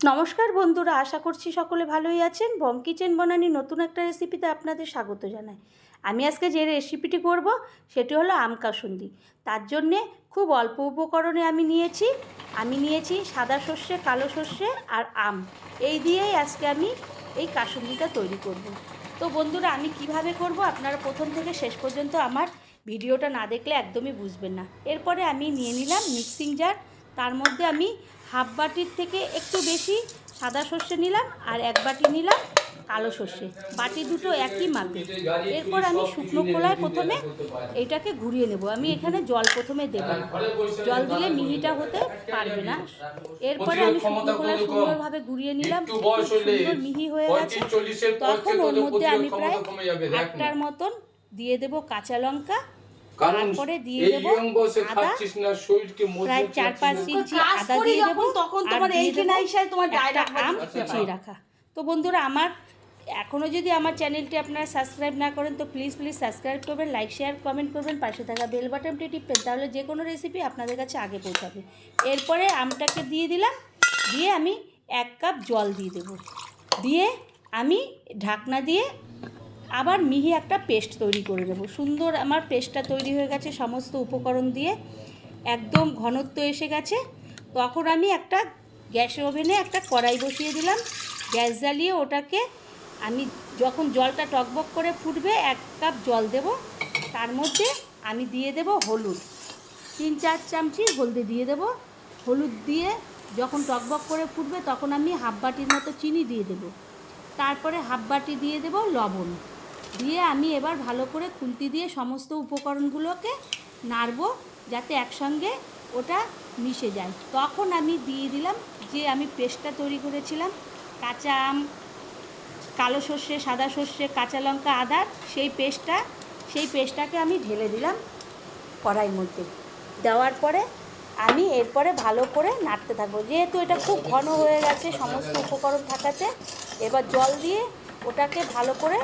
নমস্কার বন্ধুরা, আশা করছি সকলে ভালোই আছেন। বং কিচেন বনানি নতুন একটা রেসিপিতে আপনাদের স্বাগত জানাই। আমি আজকে যে রেসিপিটি করব সেটি হলো আম কাসুন্দি। তার জন্যে খুব অল্প উপকরণে আমি নিয়েছি সাদা সর্ষে, কালো সর্ষে আর আম। এই দিয়েই আজকে আমি এই কাসুন্দিটা তৈরি করব। তো বন্ধুরা, আমি কিভাবে করব আপনারা প্রথম থেকে শেষ পর্যন্ত আমার ভিডিওটা না দেখলে একদমই বুঝবেন না। এরপরে আমি নিয়ে নিলাম মিক্সিং জার। তার মধ্যে আমি হাফ বাটির থেকে একটু বেশি সাদা সর্ষে নিলাম আর এক বাটি নিলাম কালো সর্ষে, বাটি দুটো একই মাপে। এরপর আমি শুকনো খোলায় প্রথমে এইটাকে ঘুরিয়ে নেব। আমি এখানে জল প্রথমে দেব না, জল দিলে মিহিটা হতে পারবে না। এরপরে আমি শুকনো খোলায় সুন্দরভাবে ঘুরিয়ে নিলাম, সুন্দর মিহি হয়ে গেছে। তখন ওর মধ্যে আমি প্রায় 8টার মতন দিয়ে দেব কাঁচা লঙ্কা, তারপরে দিয়ে দেব আদা, প্রায় 4-5 ইঞ্চি আদা দিয়ে দেবো, তখন তোমার এইখানে আইসায় তোমার আম কুচিয়ে রাখা। তো বন্ধুরা, আমার এখনও যদি আমার চ্যানেলটি আপনারা সাবস্ক্রাইব না করেন তো প্লিজ সাবস্ক্রাইব করবেন, লাইক শেয়ার কমেন্ট করবেন, পাশে থাকা বেল বাটনটি টিপবেন, তাহলে যে কোনো রেসিপি আপনাদের কাছে আগে পৌঁছাবে। এরপরে আমটাকে দিয়ে দিলাম, দিয়ে আমি 1 কাপ জল দিয়ে দেবো, দিয়ে আমি ঢাকনা দিয়ে আবার মিহি একটা পেস্ট তৈরি করে দেবো। সুন্দর আমার পেস্টটা তৈরি হয়ে গেছে সমস্ত উপকরণ দিয়ে, একদম ঘনত্ব এসে গেছে। তখন আমি একটা গ্যাসের ওভেনে একটা কড়াই বসিয়ে দিলাম, গ্যাস জ্বালিয়ে ওটাকে আমি যখন জলটা টকবক করে ফুটবে 1 কাপ জল দেব। তার মধ্যে আমি দিয়ে দেব হলুদ, 3-4 চামচি হলদি দিয়ে দেব। হলুদ দিয়ে যখন টকবক করে ফুটবে তখন আমি হাফ বাটির মতো চিনি দিয়ে দেব। তারপরে হাফ বাটি দিয়ে দেব লবণ, দিয়ে আমি এবার ভালো করে খুন্তি দিয়ে সমস্ত উপকরণগুলোকে নাড়বো যাতে একসঙ্গে ওটা মিশে যায়। তখন আমি দিয়ে দিলাম যে আমি পেস্টটা তৈরি করেছিলাম, কাঁচা আম, কালো সর্ষে, সাদা সর্ষে, কাঁচা লঙ্কা, আদার সেই পেস্টটাকে আমি ঢেলে দিলাম কড়াইয়ের মধ্যে। দেওয়ার পরে আমি এরপরে ভালো করে নাড়তে থাকবো। যেহেতু এটা খুব ঘন হয়ে গেছে সমস্ত উপকরণ থাকাতে, এবার জল দিয়ে ওটাকে ভালো করে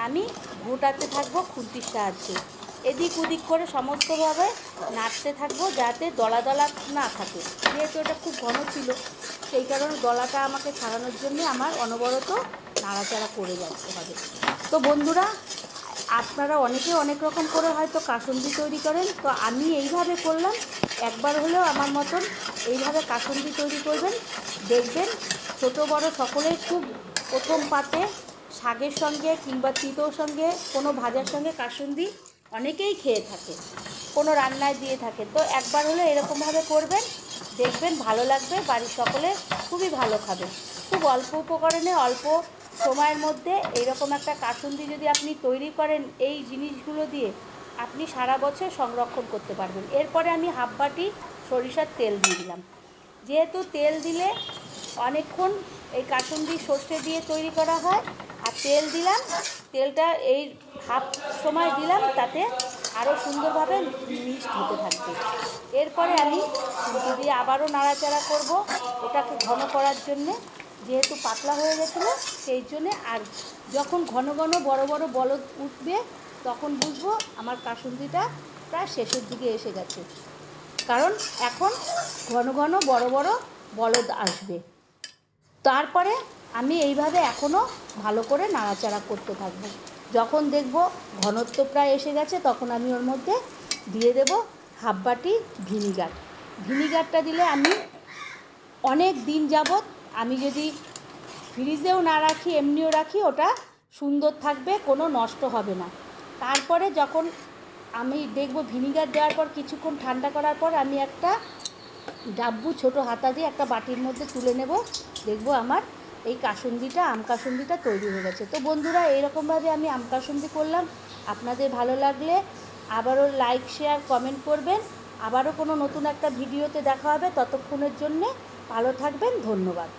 আমি ঘোটাতে থাকবো খুন্তির সাহায্যে। এদিক ওদিক করে সমস্তভাবে নাড়তে থাকবো যাতে দলা দলা না থাকে। যেহেতু এটা খুব ঘন ছিল সেই কারণে দলাটা আমাকে ছাড়ানোর জন্য আমার অনবরত নাড়াচাড়া করে যাচ্ছে হবে। তো বন্ধুরা, আপনারা অনেকে অনেক রকম করে হয়তো কাসুন্দি তৈরি করেন, তো আমি এইভাবে করলাম। একবার হলেও আমার মতন এইভাবে কাসুন্দি তৈরি করবেন, দেখবেন ছোট বড় সকলেই খুব প্রথম পাতে শাকের সঙ্গে কিংবা তিতোর সঙ্গে কোনো ভাজার সঙ্গে কাসুন্দি অনেকেই খেয়ে থাকে, কোনো রান্নায় দিয়ে থাকে। তো একবার হলে এরকমভাবে করবেন, দেখবেন ভালো লাগবে, বাড়ির সকলে খুবই ভালো খাবে। খুব অল্প উপকরণে অল্প সময়ের মধ্যে এইরকম একটা কাসুন্দি যদি আপনি তৈরি করেন এই জিনিসগুলো দিয়ে, আপনি সারা বছর সংরক্ষণ করতে পারবেন। এরপরে আমি হাফ বাটি সরিষার তেল দিয়ে দিলাম। যেহেতু তেল দিলে অনেকক্ষণ এই কাসুন্দি সর্ষে দিয়ে তৈরি করা হয়, আর তেল দিলাম, তেলটা এই হাফ সময় দিলাম, তাতে আরও সুন্দরভাবে মিক্সড হতে থাকবে। এরপরে আমি খুন্তি দিয়ে আবারও নাড়াচাড়া করব ওটাকে ঘন করার জন্যে, যেহেতু পাতলা হয়ে গেছিলো সেই জন্যে। আর যখন ঘন ঘন বড় বড় বলদ উঠবে তখন বুঝবো আমার কাসুন্দিটা প্রায় শেষের দিকে এসে গেছে, কারণ এখন ঘন ঘন বড় বড় বলদ আসবে। তারপরে আমি এইভাবে এখনও ভালো করে নাড়াচাড়া করতে থাকবো। যখন দেখব ঘনত্ব প্রায় এসে গেছে তখন আমি ওর মধ্যে দিয়ে দেব হাফ বাটি ভিনিগার। ভিনিগারটা দিলে আমি অনেক দিন যাবত, আমি যদি ফ্রিজেও না রাখি এমনিও রাখি, ওটা সুন্দর থাকবে, কোনো নষ্ট হবে না। তারপরে যখন আমি দেখব ভিনিগার দেওয়ার পর কিছুক্ষণ ঠান্ডা করার পর আমি একটা ডাব্বু ছোটো হাতা দিয়ে একটা বাটির মধ্যে তুলে নেব, দেখব আমার এই কাসুন্দিটা, আম কাসুন্দিটা তৈরি হয়ে গেছে। তো বন্ধুরা, এইরকমভাবে আমি আম কাসুন্দি করলাম। আপনাদের ভালো লাগলে আবারও লাইক শেয়ার কমেন্ট করবেন। আবারও কোনো নতুন একটা ভিডিওতে দেখা হবে, ততক্ষণের জন্যে ভালো থাকবেন, ধন্যবাদ।